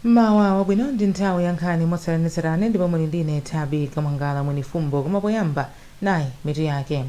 Mmawa wabwino ndi nthawi ya nkhani motsatanetsatane ndipo muli ndine Thabi Kamwangala mwinifumbo koma poyamba nayi mitu yake.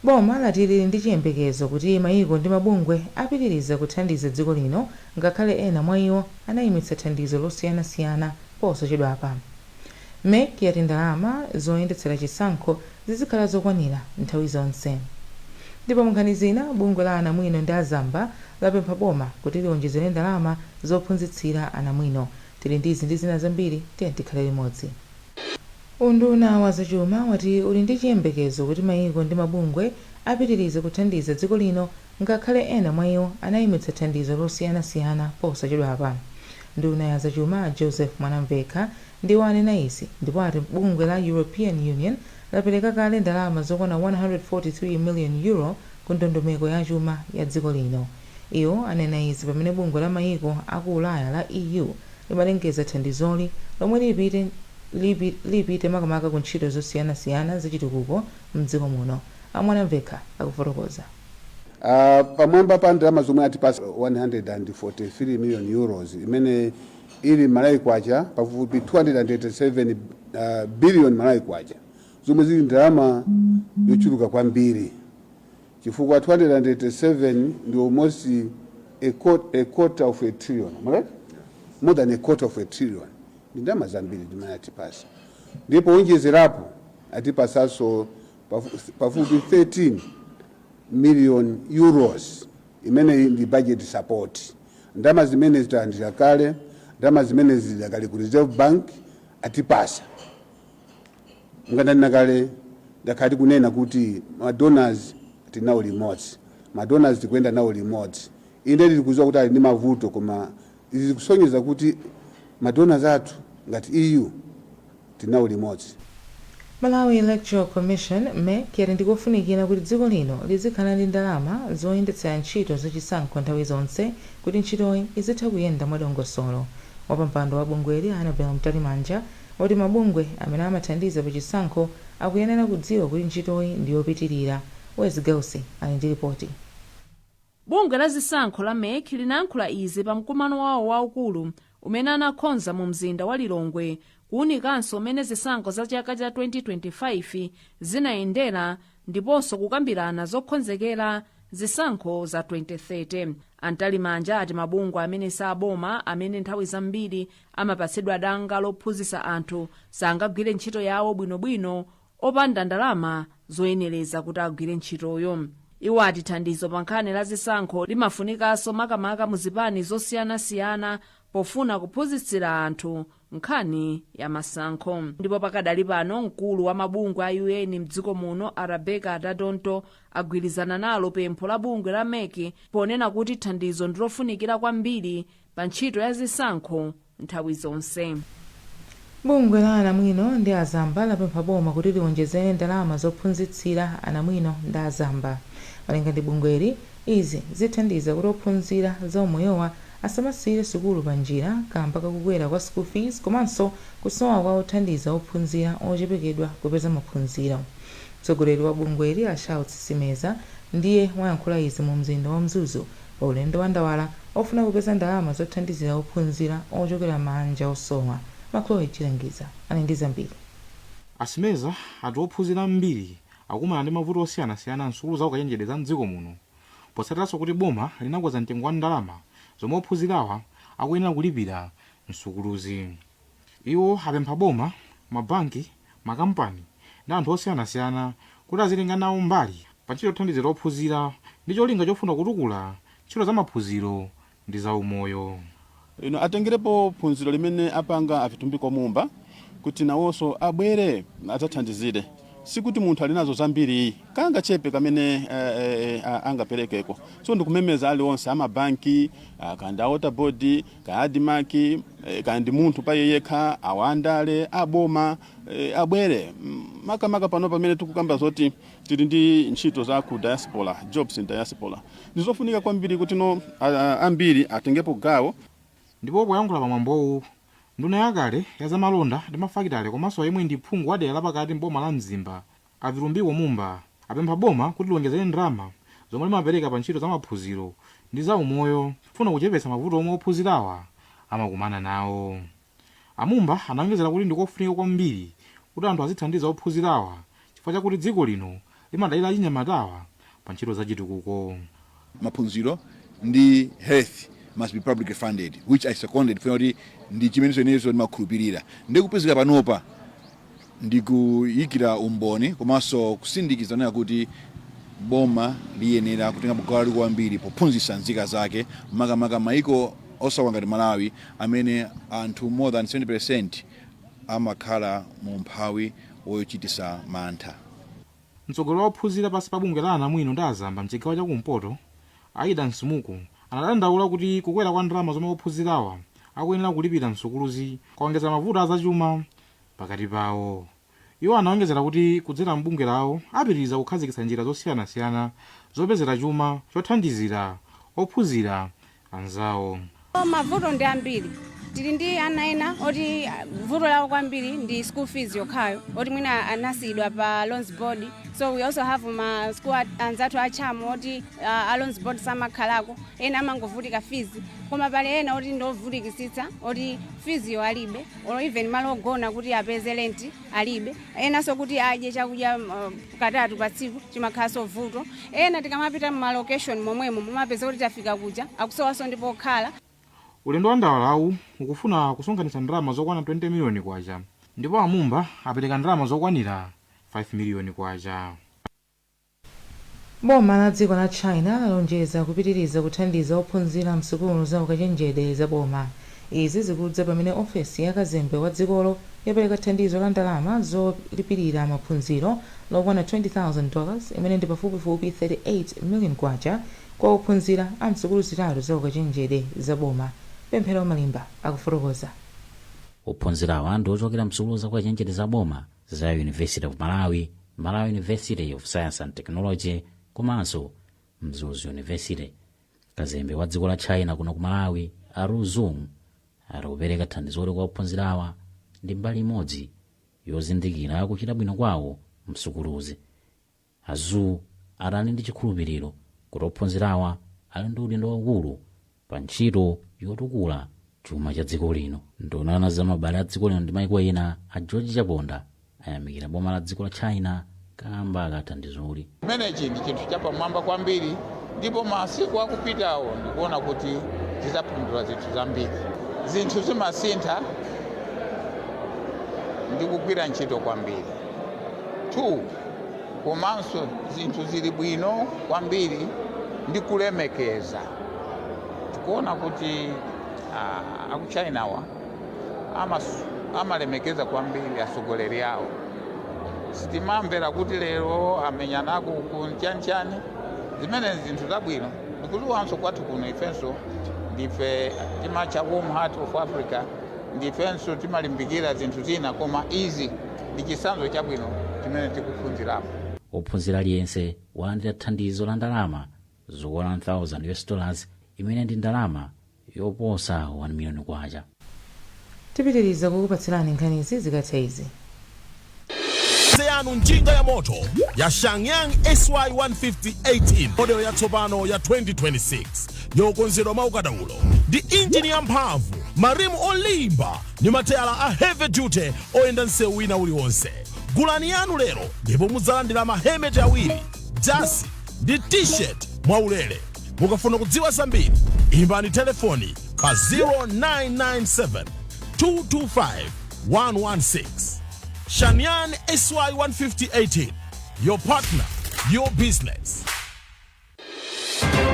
Boma lati lili ndi chiyembekezo kuti mayiko ndi mabungwe apitiriza kuthandiza dziko lino ngakhale ena mwa iwo anayimitsa thandizo losiyanasiyana posachedwapa. MEC yati ndalama zoyendetsera chisankho zizikhala zokwanira nthawi zonse. Ndipo munkhani zina bungwe la anamwino ndi azamba lapempha boma kuti liwonjezere ndalama zophunzitsira anamwino. Tili ndizi ndi zina zambiri tikhale limodzi. Unduna wa zachuma wati uli ndi chiyembekezo kuti mayiko ndi mabungwe apitirize kuthandiza dziko lino ngakhale ena mwa iwo anayimitsa thandizo losiyanasiyana posachedwapa. Nduna ya zachuma Joseph Mwanamveka ndi wanena izi ndipo ati bungwe la European Union lapereka kale ndalama zokwana 143 million euro ku ndondomeko ya chuma ya dziko lino. Iwo anena izi pamene bungwe la mayiko aku Ulaya la EU limalengeza thandizoli lomwe lipite makamaka ku ntchito zosiyanasiyana zachitukuko mdziko muno. Mwanamveka akufotokoza. Pamwamba pa ndalama zomwe atipasa 143 million euros imene ili Malawi kwacha pafupi 287 billion Malawi kwacha zomwe zili ndalama yochuluka kwambiri chifukwa 287 ndi almost a quarter of a trillion, right? More than a quarter of a trillion. Ndi ndalama zambiri zimene atipasa. Ndipo onjezerapo atipasaso pafupi 13 million euros imene ndi budget support. Ndalama zimene zitalandira kale, ndalama zimene zidakali ku Reserve Bank atipasa. Nganena kale ndakati kunena kuti donors tinawo limodzi. Donors tikwenda nawo limodzi. Inde ndikuziwa kuti ali ndi mavuto koma izi kusonyeza kuti donors athu ngati EU tinawo limodzi. Malawi Electoral Commission MEC yati ndikofunikira kuti dziko lino lizikhala ndi ndalama zoyendetsera ntchito zachisankho nthawi zonse kuti ntchitoyi izitha kuyenda mwadongosolo. Wapampando wa bungweli Anabel Mtalimanja wati mabungwe amene amathandiza pachisankho akuyenera kudziwa kuti ntchitoyi ndiyopitirira. Wes Gausi ali ndi ripoti. Bungwe la zisankho la MEC linayankhula izi pa mkumano wawo waukulu umene anakonza mu mzinda wa Lilongwe kuwunikanso umene zisankho za chaka cha 2025 zinayendera ndiponso kukambirana zokonzekera zisankho za 2030. Antalimanja ati mabungwe amene saboma amene nthawi zambiri amapatsidwa danga lophunzitsa anthu sangagwire ntchito yawo bwinobwino opanda ndalama zoyenereza kuti agwire ntchitoyo. Iwo ati thandizo pa nkhani la zisankho limafunikanso makamaka mu zipani zosiyanasiyana pofuna kuphunzitsira anthu nkhani ya masankho. Ndipo pakadali pano mkulu wa mabungwe a UN mdziko muno Rebecca Dadonto agwirizana nalo pempho la bungwe la MEC ponena kuti thandizo ndilofunikira kwambiri pa ntchito ya zisankho nthawi zonse. Bungwe la anamwino ndi azamba lapempha boma kuti liwonjezere ndalama zophunzitsira anamwino ndi azamba. Malinga ndi bungweli izi zithandiza kuti ophunzira za umoyowa asamasiyire sukulu pa njira kamba kakukwera kwa school fees komanso kusowa kwa othandiza ophunzira ochepekedwa kupeza maphunziro. Mtsogoleri wa bungweli Ashauti Simeza ndiye wayankhula izi mu mzinda wa Mzuzu pa ulendo wa ndawala ofuna kupeza ndalama zothandizira ophunzira ochokera manja osowa. Makloe Chilangiza ali ndi zambiri. Asimeza ati ophunzira ambiri akumana ndi mavuto osiyanasiyana nsukulu za ukachenjede za mdziko muno potsatiranso kuti boma linakweza mtengo wa ndalama zomwe ophunzirawa akuyenera kulipira nsukuluzi. Iwo apempha boma, mabanki, makampani ndi anthu osiyanasiyana kuti azitenga nawo mbali pa ntchito yothandizira ophunzira ndi cholinga chofuna kutukula ntchito za maphunziro ndi za umoyo. Atengerepo phunziro limene apanga afitumbiko mumba kuti nawonso abwere adzathandizire. Sikuti munthu ali nazo zambiri kanga chepe kamene angaperekeko. So ndikumemeza ali onse amabanki, kanda water board, kaadimaki, kandi munthu pa yekha awandale aboma abwere makamaka pano pamene tikukamba zoti tili ndi ntchito za ku diaspora, jobs in diaspora. Ndizofunika kwambiri kuti ambiri atengepo gawo. Ndipo poyankhula pa mwambowu nduna yakale ya zamalonda ndi mafakitale komanso yemwe ndi phungu wa dera lapakati mboma la Mzimba Avilumbiko Mumba apempha boma kuti liwonjezere ndalama zomwe limapereka pa ntchito za maphunziro ndi za umoyo funa kuchepetsa mavuto omwe ophunzirawa amakumana nawo. Amumba anawongezera kuti ndikofunika kwambiri kuti anthu azithandiza ophunzirawa chifukwa chakuti dziko lino limadalira achinyamatawa pa ntchito za chitukuko. Maphunziro ndi health must be publicly funded, which I seconded for ndi chimenezo inezo ndimakhulupirira. Ndikupezeka panopa ndikuyikira umboni komanso kusindikizana kuti boma liyenera kutenga gawo kwambiri pophunzitsa nzika zake makamaka maiko osawa ngati Malawi amene anthu more than 70% amakhala mu mphawi wochititsa mantha. Mtsogoleri wa ophunzira pansi pa bungwe la anamwino ndi azamba mchigawo chakumpoto Aida Nsumuku anadandaula kuti kukwera kwa ndalama zomwe ophunzirawa akuyenera kulipira msukuluzi kwaongeza mavuto azachuma pakati pawo. Iwo anawongezera kuti kudzera mbungwe lawo apitiriza kukhazikitsa njira zosiyanasiyana zopezera chuma chothandizira ophunzira anzawo. Mavuto ndi ambiri. Tili ndi ana ena oti vuto lawo kwambiri ndi school fees yokhayo oti mwina anasidwa pa loans board. So we also have ma school anzathu achamo oti a loans board samakhalako ena amangovutika fees koma pale ena oti ndovutikisitsa oti fees yo alibe or even malo ogona kuti apeze rent alibe ena so kuti adye chakudya katatu pa tsiku chimakhaso vuto ena tikamapita mu location momwemo mumapeza kuti tafika kuja akusowaso ndipo okhala. Ulendo wa ndawalawu ukufuna kusonkhanitsa ndalama zokwana 20 miliyoni kwacha ndipo amumba apereka ndalama zokwanira 5 miliyoni kwacha. Boma la dziko la China lalonjeza kupitiriza kuthandiza ophunzira msukulu za ukachenjede za boma. Izi zikudza pamene ofesi ya kazembe wa dzikolo yapereka thandizo la ndalama zolipirira maphunziro lokwana $20,000 imene ndi pafupifupi 38 million kwacha kwa ophunzira a msukulu zitatu za ukachenjede za boma. Pemphero Malimba akufotokoza. Ophunzirawa ndi ochokera msukulu za ukachenjede za boma za University of Malawi, Malawi University of Science and Technology komanso Mzuzu University. Kazembe wa dziko la China kuno ku Malawi Aru Zung akupereka thandizo kwa ophunzirawa ndi mbali imodzi yozindikira kuchita bwino kwawo msukuluzi. Azu ali ndi chikhulupiriro kuti ophunzirawa ali ndi udindo waukulu pa ntchito yotukula chuma cha dziko lino. Nduna za mabale a dziko lino ndi maiko ena a George Chaponda ayamikira boma la dziko la China kamba kathandizoli. Managing ndi chinthu chapamwamba kwambiri ndipo masiku akupitawo ndikuona kuti zizapindula zinthu zambiri. Zinthu zimasintha ndi kugwira ntchito kwambiri. 2 komanso zinthu zili bwino kwambiri ndi kulemekeza. Tikuona kuti aku Chinawa amalemekeza kwambiri atsogoleri awo. Sitimamvera kuti lero amenyanako kunchanchani zimene zinthu zabwino ndikuliwanso kwathu kuno ifenso ndife timacha warm heart of Africa ndifenso timalimbikira zinthu zina koma izi ndi chitsanzo chabwino chimene tikuphunzirapo. Ophunzira aliyense walandira thandizo la ndalama zokwana $1,000 imene ndi ndalama yoposa 1 miliyoni kwacha. Tipitiriza kukupatsirani nkhani izi zikatha izi. Seyanu njinga ya moto ya Shangyang SY150-18 modelo ya tsopano ya 2026 yokonzedwa maukadaulo ndi injini ya mphamvu, marimu olimba ndi matayala a heavy duty oyenda msewu wina uliwonse. Gulani yanu lero ndipo mudzalandira mahemeti awiri, jasi ndi t-shirt mwaulere. Mukafuna kudziwa zambiri imbani telefoni pa 0997 225 116. Shanyan SY150-18, your partner, your business.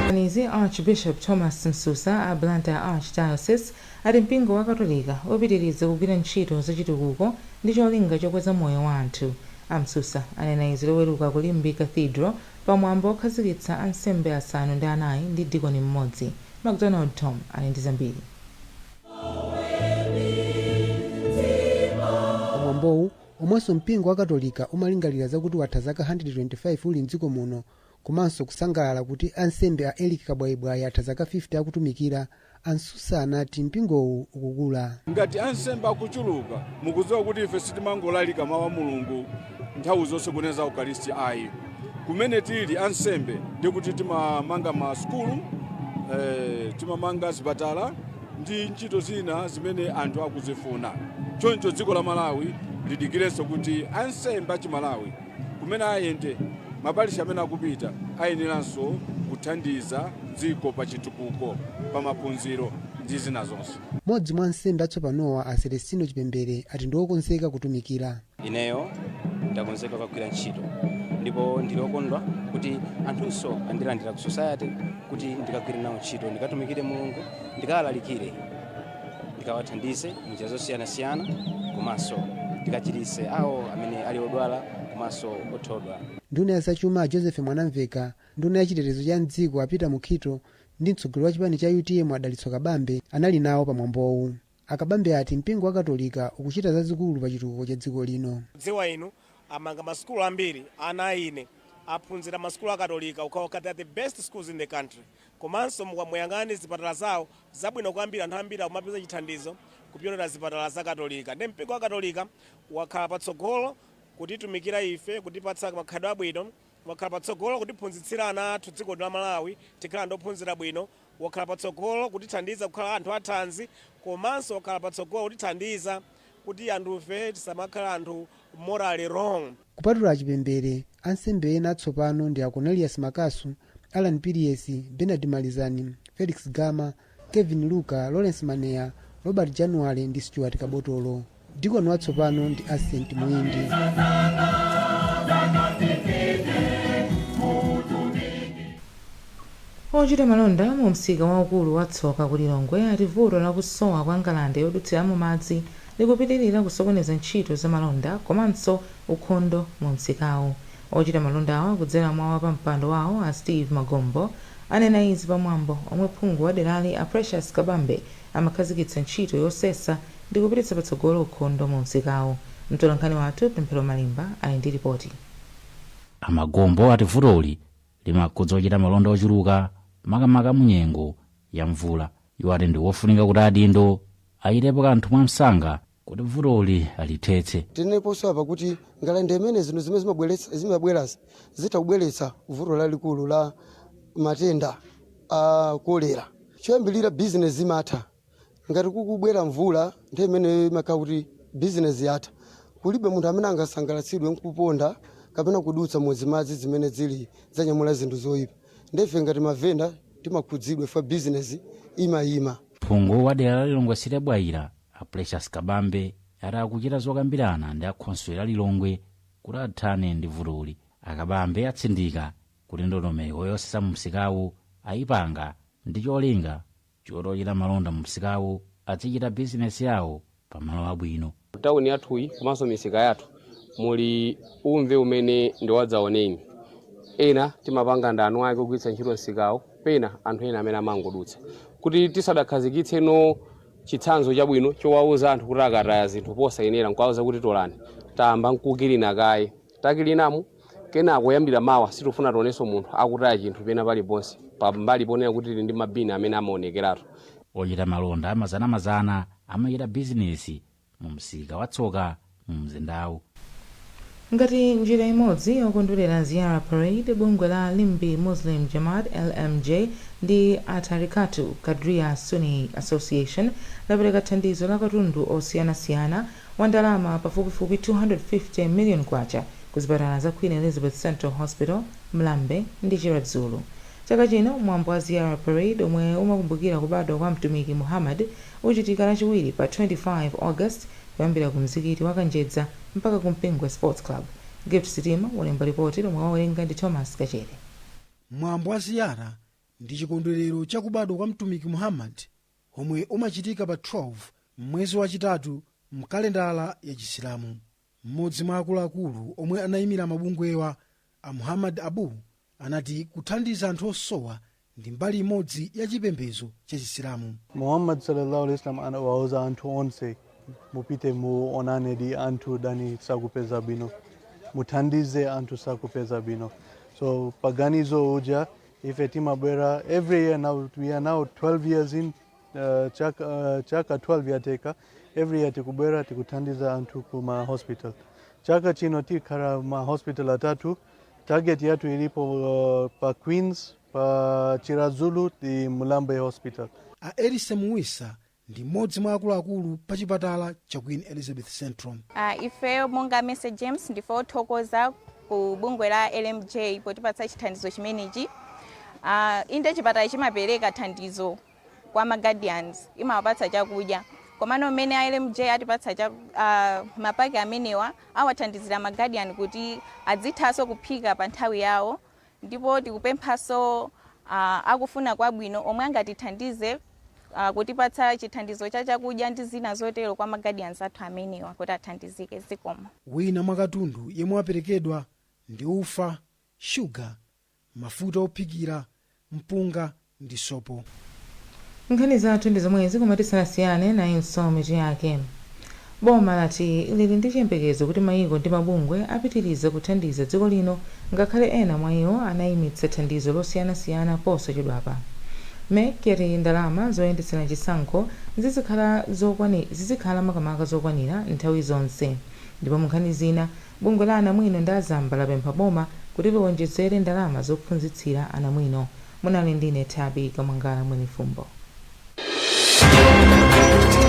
Anizi Archbishop Thomas Msusa a Blantyre Archdiocese ati mpingo wa Katolika opitiriza kugwira ntchito zachitukuko ndi cholinga chokweza moyo wa anthu. Amsusa anena izi loweruka ku Limbi Cathedral pamwambo okhazikitsa ansembe asanu ndi anayi ndi dikoni mmodzi. McDonald Tom ali ndi zambiri. Mwambowu omwenso mpingo wa Katolika umalingalira zakuti watha zaka 125 uli mdziko muno komanso kusangalala kuti ansembe a Eric Kabwaibwayi atha zaka 50 akutumikira. Amsusa anati mpingowu ukukula. Ngati ansembe akuchuluka mukudziwa kuti ife sitimangolalika mawu a Mulungu nthawi zonse kunena Ukaristi ayi. Kumene tili ansembe ndikuti timamanga ma skulu, timamanga zipatala ndi ntchito zina zimene anthu akuzifuna. Choncho dziko la Malawi lidikirenso kuti ansembe achimalawi kumene ayende mapalishi amene akupita ayeneranso kuthandiza dziko pa chitukuko, pa maphunziro ndi zina zonse. Modzi mwa ansembe atsopanowa a Celestino Chipembere ati ndiokonzeka kutumikira. Ineyo ndakonzeka kugwira ntchito ndipo ndilokondwa kuti anthunso andilandira ku society kuti ndikagwire nawo ntchito, ndikatumikire Mulungu, ndikalalikire, ndikawathandize m'njira zosiyanasiyana, komanso ndikachiritse awo amene ali odwala komanso othodwa. Nduna ya zachuma Joseph Mwanamveka, nduna ya chitetezo cha mdziko apita mukhito ndi mtsogoleri wa chipani cha UTM Adalitso Kabambe anali nawo pamwambowu. Akabambe ati mpingo wa Katolika ukuchita zazikulu pa chitukuko cha dziko lino. Dziwa inu amanga masukulu ambiri ana ine aphunzira masukulu akatolika ukawakati the best schools in the country. Komanso muyang'ane zipatala zawo zabwino kwambiri, anthu ambiri akumapeza chithandizo kupyolera zipatala za Katolika. Ndi mpingo wa Katolika wakhala patsogolo kutitumikira ife, kutipatsa makhalidwe abwino, wakhala patsogolo kutiphunzitsira ana athu dziko la Malawi tikhala ndophunzira bwino, wakhala patsogolo kutithandiza kukhala anthu athanzi, komanso wakhala patsogolo kutithandiza kuti anthufe tisamakhala anthu morally wrong. Kupatula Chipembere, ansembe ena atsopano ndi a Cornelius Makasu, Alan Pires, Bernard Malizani, Felix Gama, Kevin Luka, Lawrence Manea, Robert January ndi Stuart Kabotolo. Dikoni watsopano ndi Ascent Muindi. Ochita malonda mu msika waukulu watsoka ku Lilongwe ati vuto lakusowa kwa ngalande yodutsiramo madzi likupitirira kusokoneza ntchito za malonda komanso ukhondo mu msikawo. Ochita malonda awa kudzera mwa wapampando wawo a Steve Magombo anena izi pamwambo omwe phungu wa derali a Precious Kabambe amakhazikitsa ntchito yosesa ndi kupititsa patsogolo ukhondo mu msikawo. Mtolankhani wathu Pemphero Malimba ali ndi ripoti. Amagombo ati vutoli limakhudza ochita malonda ochuluka makamaka munyengo ya mvula. Iwo ati ndi wofunika kuti adindo ayitepo kanthu mwa msanga kuti vutoli alithetse. Tineponso apa kuti ngalande imene zino zimene zimabwerazi zitakubweretsa vuto lalikulu la matenda a kolera. Choyambirira business imatha ngati kukubwera mvula ndi imene imakhala kuti business yatha. Kulibe munthu amene angasangalatsidwe nkuponda kapena kudutsa madzi zimene zili zanyamula zinthu zoyipa. Ndife ngati mavenda timakhudzidwe fa business imayima. Phungu wa dera la Lilongwe sitebwaira a Precious Kabambe ati akuchita zokambirana ndi akhonsolo la Lilongwe kuti athane ndi vutoli. Akabambe atsindika kuti ndondomeko yosesa mu msikawu ayipanga ndi cholinga choti ochita malonda mu msikawu azichita bizinesi yawo pamalo abwino. Tawuni yathuyi komanso misika yathu muli umve umene ndiwadzaoneni. Ena timapanga ndanu ake kugwiritsa ntchito msikawo, pena anthu ena amene amangodutsa. Kuti tisadakhazikitse no chitsanzo chabwino chowauza anthu kuti akataya zinthu posayenera nkwauza kuti tolani. Tayamba nkukilina kaye. Takilinamu kena kuyambira mawa sitifuna tionenso munthu akutaya chinthu pena paliponse. Pambali ponena kuti tili ndi mabini amene amaonekeratu. Ochita malonda amazana amachita bizinesi mu msika watsoka mu mzindawu. Ngati njira imodzi yokondwerera Ziyara Parade, bungwe la Limbi Muslim Jamaat LMJ ndi Atarikatu Kadria Sunni Association lapereka thandizo la katundu osiyanasiyana wa ndalama pafupifupi 250 million kwacha kuzipatala za Queen Elizabeth Central Hospital, Mlambe ndi Chiradzulu. Chaka chino mwambo wa Ziyara Parade omwe umakumbukira kubadwa kwa mtumiki Muhammad uchitika lachiwiri pa 25 August kuyambira ku mzikiti wa Kanjedza mpaka ku Mpingwe Sports Club. Gift Sitima walemba ripoti lomwe wawerenga ndi Thomas Kachere. Mwambo wa Ziyara ndi chikondwerero chakubadwa kwa mtumiki Muhammad omwe umachitika pa 12 mwezi wachitatu mkalendala ya Chisilamu. Mmodzi mwa akuluakulu omwe anayimira mabungwewa a Muhammad Abu anati kuthandiza anthu osowa ndi mbali imodzi ya chipembedzo cha Chisilamu. Muhammad sallallahu alaihi wasallam anawauza anthu onse mupite muonane ndi anthu dani sakupeza bwino, muthandize anthu sakupeza bwino. So paganizo uja ife timabwera every year. Now we are now 12 years in, chaka 12 yateka. Every year tikubwera tikuthandiza anthu kuma hospital. Chaka chino tikhala ma hospital atatu. Target yatu ilipo pa Queens, pa Chiradzulu ndi Mlambe Hospital. A Elise Muwisa ndi mmodzi mwa akuluakulu pa chipatala cha Queen Elizabeth Central. Ife monga Mr James ndife othokoza ku bungwe la LMJ potipatsa chithandizo chimenechi. Inde chipatala chimapereka thandizo kwa guardians, imawapatsa chakudya. Komano mmene a LMJ atipatsa mapaki amenewa awathandizira guardian kuti adzithaso kuphika pa nthawi yawo, ndipo tikupemphaso akufuna kwabwino omwe angatithandize kutipatsa chithandizo cha chakudya ndi zina zotero kwa guardians athu amenewa kuti athandizike zikomo. Wina mwa katundu yemwe waperekedwa ndi ufa, shuga, mafuta ophikira, mpunga ndi sopo. Nkhani zathu ndi zomwe zikumatisiyana nayinso mitu yake. Boma lati lili ndi chiyembekezo kuti mayiko ndi mabungwe apitirize kuthandiza dziko lino ngakhale ena mwa iwo anayimitsa thandizo losiyanasiyana posachedwapa. Mekeri ndalama zoyendetsera chisankho zizikhala makamaka zokwanira nthawi zonse. Ndipo munkhani zina bungwe la anamwino ndi azamba lapempha boma kuti liwonjezere ndalama zophunzitsira anamwino. Munali ndine Tabi Kamangala Mwenifumbo.